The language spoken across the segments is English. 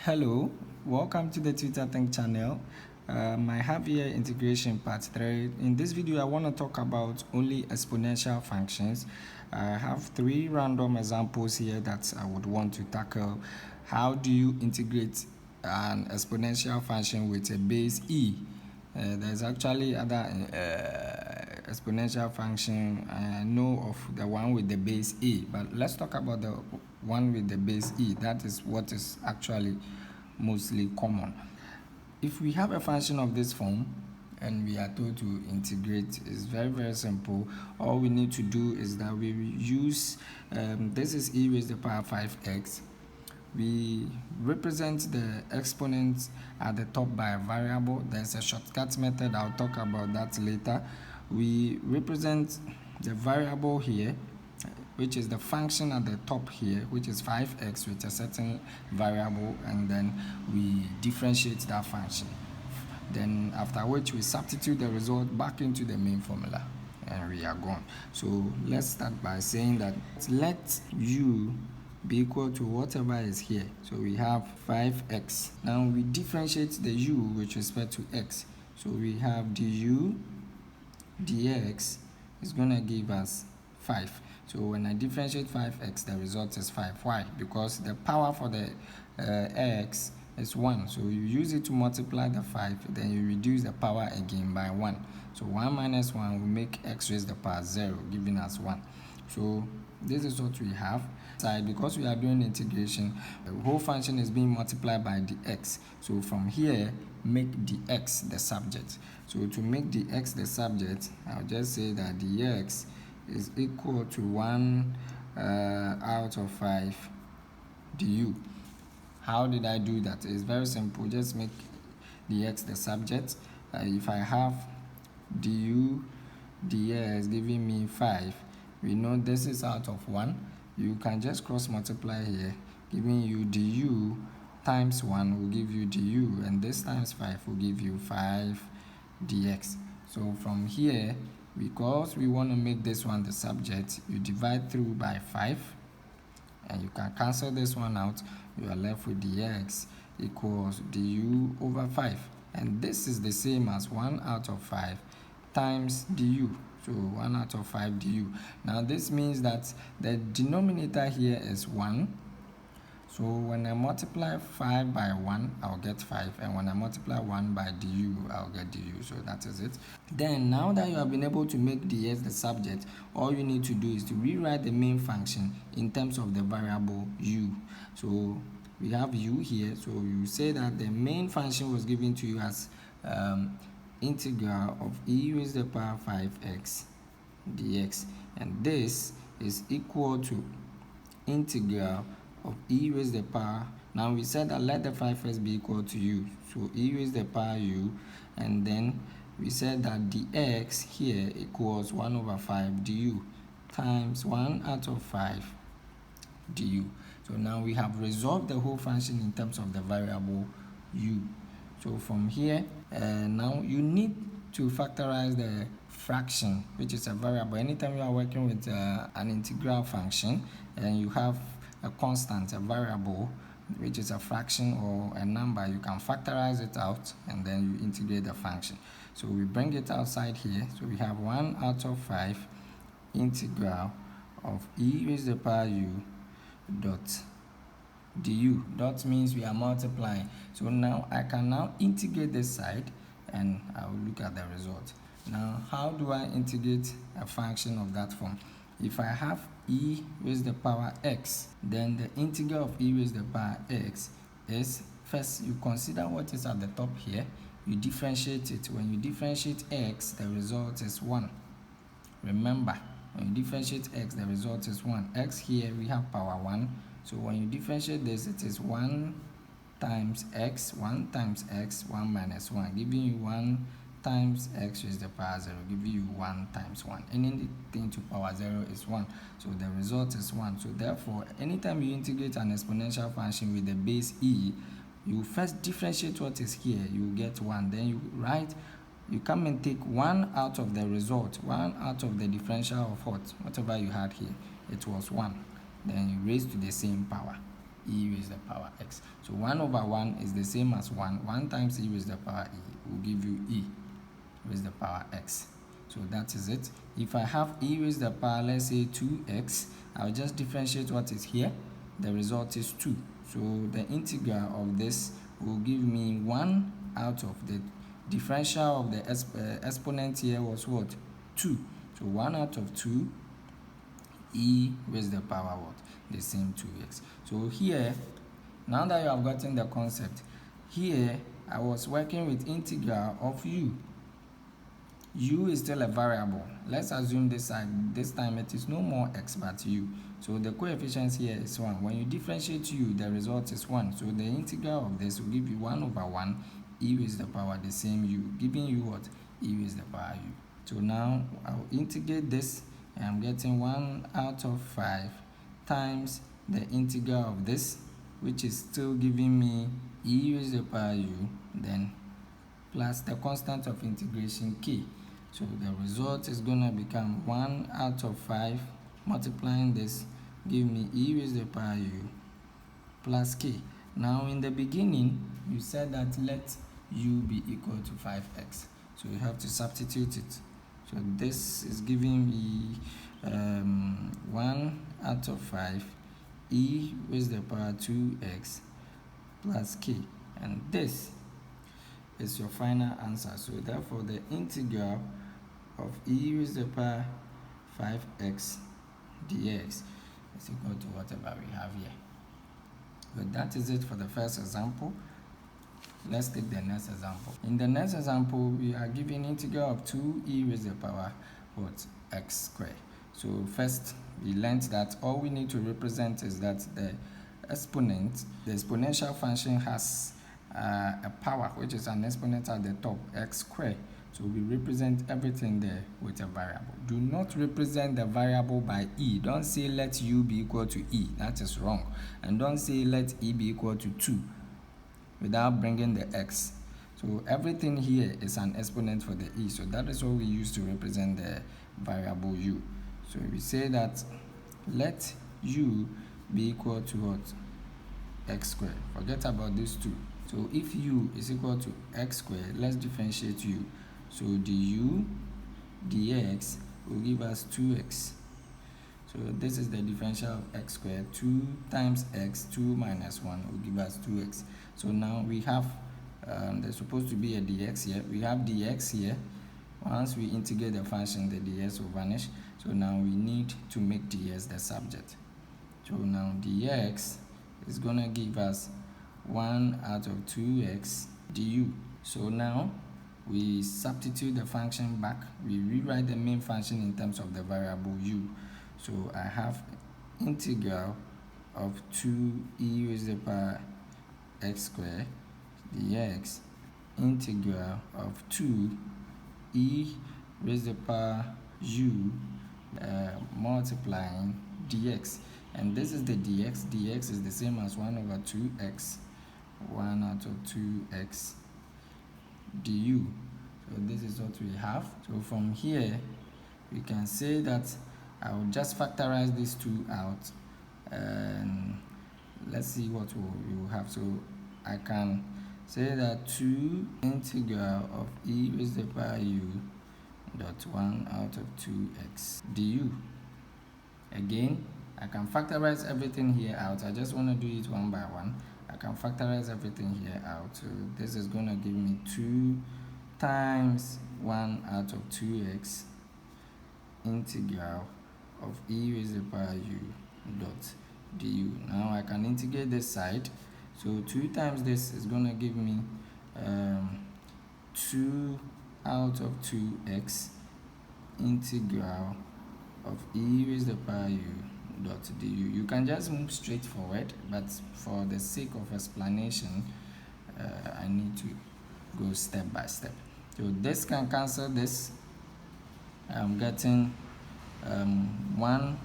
Hello, welcome to the Twitter Think channel. I have here integration part 3. In this video, I want to talk about only exponential functions. I have 3 random examples here that I would want to tackle. How do you integrate an exponential function with a base e? There's actually other exponential function. I know of the one with the base e, but let's talk about the one with the base e. That is what is actually mostly common. If we have a function of this form and we are told to integrate, it's very simple. All we need to do is that we use this is e raised to the power 5x. We represent the exponent at the top by a variable. There's a shortcut method, I'll talk about that later. We represent the variable here, which is the function at the top here, which is 5x with a certain variable, and then we differentiate that function. Then after which we substitute the result back into the main formula and we are gone. So let's start by saying that let u be equal to whatever is here. So we have 5x. Now we differentiate the u with respect to x. So we have du dx is going to give us 5. So when I differentiate 5x, the result is 5. Why? Because the power for the x is 1. So you use it to multiply the 5, then you reduce the power again by 1. So 1 minus 1 will make x raised to the power 0, giving us 1. So this is what we have. Because we are doing integration, the whole function is being multiplied by the x. So from here, make the x the subject. So to make the x the subject, I'll just say that the x is equal to 1 out of 5 du. How did I do that? It's very simple. Just make the x the subject. If I have du dx giving me 5, we know this is out of 1. You can just cross multiply here, giving you du times 1 will give you du, and this times 5 will give you 5 dx. So from here, because we want to make this one the subject, you divide through by 5, and you can cancel this one out. You are left with dx equals du over 5, and this is the same as 1 out of 5 times du. So 1 out of 5 du. Now this means that the denominator here is 1. So when I multiply 5 by 1, I'll get 5. And when I multiply 1 by du, I'll get du. So that is it. Then now that you have been able to make dx the subject, all you need to do is to rewrite the main function in terms of the variable u. So we have u here. So you say that the main function was given to you as integral of e raised to the power 5x dx, and this is equal to integral of e raised to the power. Now we said that let the 5x be equal to u, so e raised to the power u, and then we said that dx here equals 1 over 5 du times 1 out of 5 du. So now we have resolved the whole function in terms of the variable u. So from here, now you need to factorize the fraction, which is a variable. Anytime you are working with an integral function and you have a constant, a variable, which is a fraction or a number, you can factorize it out and then you integrate the function. So we bring it outside here. So we have 1 out of 5 integral of e raised to the power u dot du. Dot means we are multiplying. So now I can now integrate this side and I will look at the result. Now how do I integrate a function of that form? If I have e raised to the power x, then the integral of e raised to the power x is, first you consider what is at the top here, you differentiate it. When you differentiate x, the result is 1. Remember, when you differentiate x, the result is 1. X here we have power 1. So when you differentiate this, it is 1 times x, 1 times x, 1 minus 1, giving you 1 times x raised to the power 0, giving you 1 times 1. Anything to power 0 is 1. So the result is 1. So therefore, anytime you integrate an exponential function with the base e, you first differentiate what is here, you get 1. Then you come and take 1 out of the result, 1 out of the differential of whatever you had here. It was 1. Then you raise to the same power. e raised to the power x. So 1 over 1 is the same as 1. 1 times e raised to the power e will give you e raised to the power x. So that is it. If I have e raised to the power, let's say 2x, I'll just differentiate what is here. The result is 2. So the integral of this will give me 1 out of the differential of the exponent here was what? 2. So 1 out of 2 e raised to the power what? The same 2x. So here, now that you have gotten the concept, here I was working with integral of u. U is still a variable. Let's assume this time it is no more x but u. So the coefficient here is 1. When you differentiate u, the result is 1. So the integral of this will give you 1 over 1 e raised to the power the same u, giving you what? E raised to the power u. So now I'll integrate this, and I'm getting 1 out of 5 times the integral of this, which is still giving me e raised to the power u, then plus the constant of integration k. So the result is going to become 1 out of 5 multiplying this, give me e raised to the power u plus k. Now in the beginning, you said that let u be equal to 5x. So you have to substitute it. So this is giving me 1 out of 5 e raised to the power 2x plus k. And this is your final answer. So therefore the integral of e raised to the power 5x dx is equal to whatever we have here. But that is it for the first example. Let's take the next example. In the next example, we are given integral of 2e raised to the power what? X squared. So first, we learned that all we need to represent is that the exponent, the exponential function has a power, which is an exponent at the top, x squared. So we represent everything there with a variable. Do not represent the variable by e. Don't say let u be equal to e. That is wrong. And don't say let e be equal to 2 without bringing the x. So everything here is an exponent for the e. So that is what we use to represent the variable u. So we say that let u be equal to what? X squared. Forget about these two. So if u is equal to x squared, let's differentiate u. So du dx will give us 2x. So this is the differential of x squared. 2 times x, 2 minus 1 will give us 2x. So now we have, there's supposed to be a dx here. We have dx here. Once we integrate the function, the dx will vanish. So now we need to make ds the subject. So now dx is going to give us 1 out of 2x du. So now we substitute the function back. We rewrite the main function in terms of the variable u. So I have integral of 2e raised to the power x squared dx integral of 2e raised to the power u multiplying dx. And this is the dx. Dx is the same as 1 over 2x. 1 out of 2x du. So this is what we have. So from here, we can say that I will just factorize these two out. And let's see what we will have. So I can say that 2 integral of e raised to the power u dot 1 out of 2x du. Again, I can factorize everything here out. I just want to do it one by one. I can factorize everything here out. So this is going to give me 2 times 1 out of 2x integral of e raised to the power u dot du. Now I can integrate this side. So 2 times this is going to give me 2 out of 2x integral of e raised to the power u dot du. You can just move straight forward, but for the sake of explanation, I need to go step by step. So this can cancel this. I'm getting 1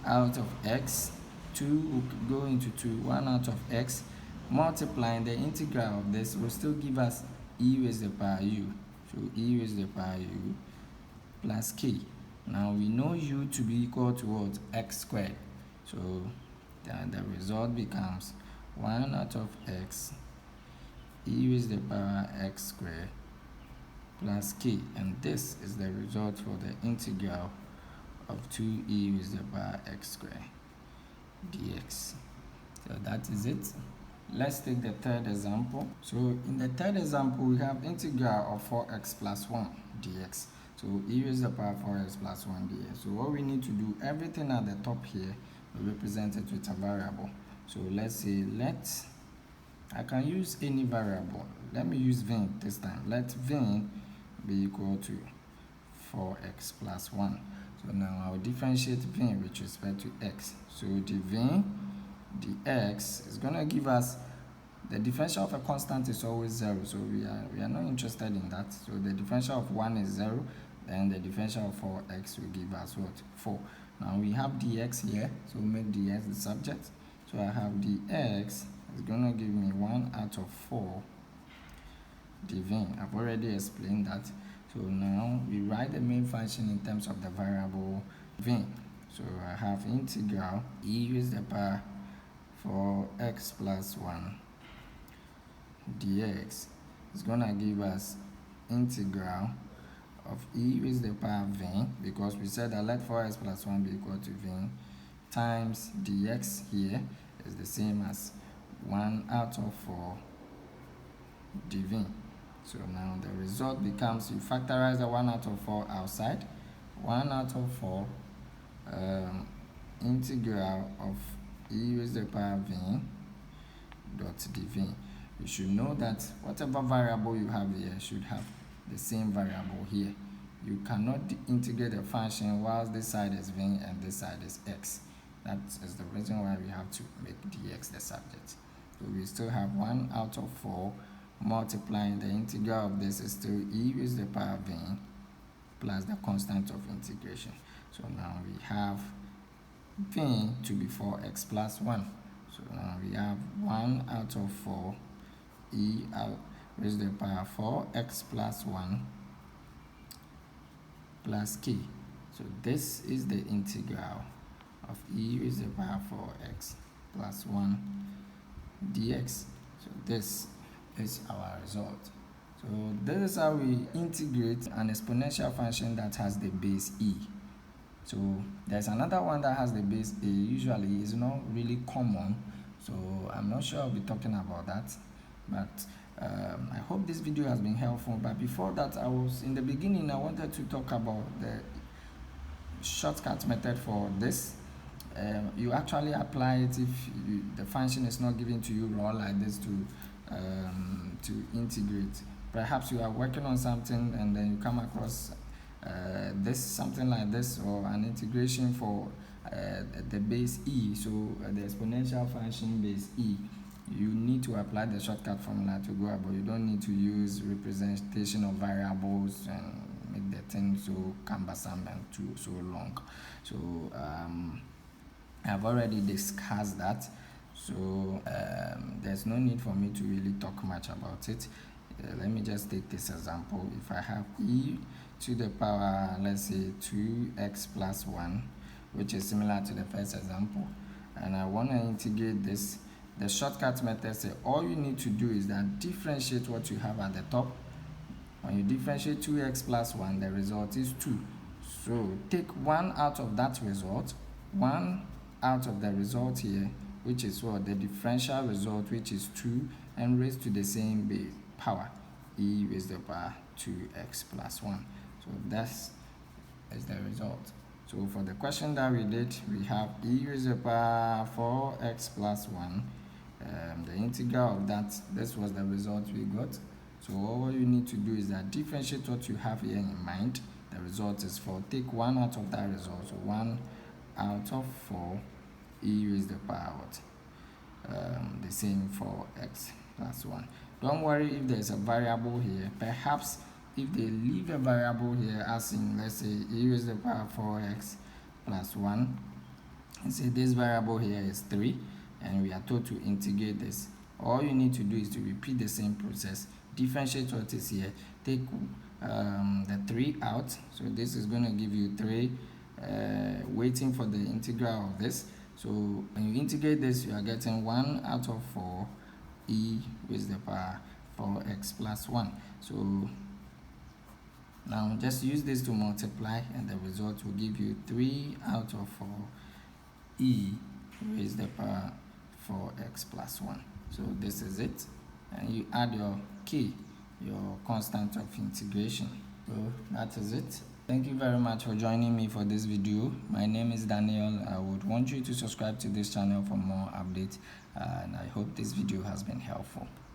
out of x, 2 will go into 2, 1 out of x, multiplying the integral of this will still give us e raised to the power u. So e raised to the power u plus k. Now we know u to be equal to what? X squared. So then the result becomes 1 out of x e raised to the power x squared plus k, and this is the result for the integral of 2e raised to the power x squared dx. So that is it. Let's take the third example. So in the third example, we have integral of 4x plus 1 dx. So e raised to the power 4x plus 1 dx. So what we need to do, everything at the top here, we represent it with a variable. So let's say, I can use any variable. Let me use v this time. Let v be equal to 4x plus 1. So now I'll differentiate v with respect to x. So the v dx is going to give us, the differential of a constant is always 0, so we are not interested in that. So the differential of 1 is 0, then the differential of 4x will give us what? 4. Now we have dx here, so we'll make dx the subject. So I have dx is going to give me 1 out of 4 dv. I've already explained that. So now we write the main function in terms of the variable v. So I have integral e raised to the power for x plus 1 dx is going to give us integral of e raised to the power v, because we said that let 4x plus 1 be equal to v, times dx here is the same as 1 out of 4 dv. So now the result becomes, you factorize the 1 out of 4 outside, 1 out of 4 integral of e raised to the power v dot dv. You should know that whatever variable you have here should have the same variable here. You cannot integrate a function whilst this side is v and this side is x. That is the reason why we have to make dx the subject. So we still have 1 out of 4 multiplying the integral of this is still e raised to the power v plus the constant of integration. So now we have v to be 4x plus 1. So now we have 1 out of 4 e raised to the power 4x plus 1 plus k. So this is the integral of e raised to the power 4x plus 1 dx. So this is our result. So this is how we integrate an exponential function that has the base e. So there's another one that has the base a, usually is not really common, so I'm not sure I'll be talking about that, but I hope this video has been helpful. But before that, in the beginning I wanted to talk about the shortcut method for this. You actually apply it if the function is not given to you raw like this to integrate. Perhaps you are working on something and then you come across something like this, or an integration for the base e, so the exponential function base e. You need to apply the shortcut formula to go about. You don't need to use representation of variables and make the thing so cumbersome and so long. So I've already discussed that, so there's no need for me to really talk much about it. Let me just take this example. If I have e to the power, let's say 2x plus 1, which is similar to the first example, and I want to integrate this, the shortcut method says all you need to do is that differentiate what you have at the top. When you differentiate 2x plus 1, the result is 2. So take 1 out of that result, 1 out of the result here, which is what? The differential result, which is 2, and raise to the same base power, e raised to the power 2x plus 1. So that is the result. So for the question that we did, we have e raised to the power 4x plus 1. The integral of that, this was the result we got. So all you need to do is that differentiate what you have here in mind. The result is 4. Take 1 out of that result. So 1 out of 4 e raised to the power what? The same for x plus 1. Don't worry if there's a variable here. Perhaps if they leave a variable here, as in, let's say, e raised to the power 4x plus 1, and say this variable here is 3, and we are told to integrate this. All you need to do is to repeat the same process. Differentiate what is here. Take the 3 out. So this is going to give you 3. Waiting for the integral of this. So when you integrate this, you are getting 1 out of 4 e raised to the power 4x plus 1. So now just use this to multiply, and the result will give you 3 out of 4 e raised to the power 4x plus 1. So this is it, and you add your k, your constant of integration. So that is it. Thank you very much for joining me for this video. My name is Daniel. I would want you to subscribe to this channel for more updates, and I hope this video has been helpful.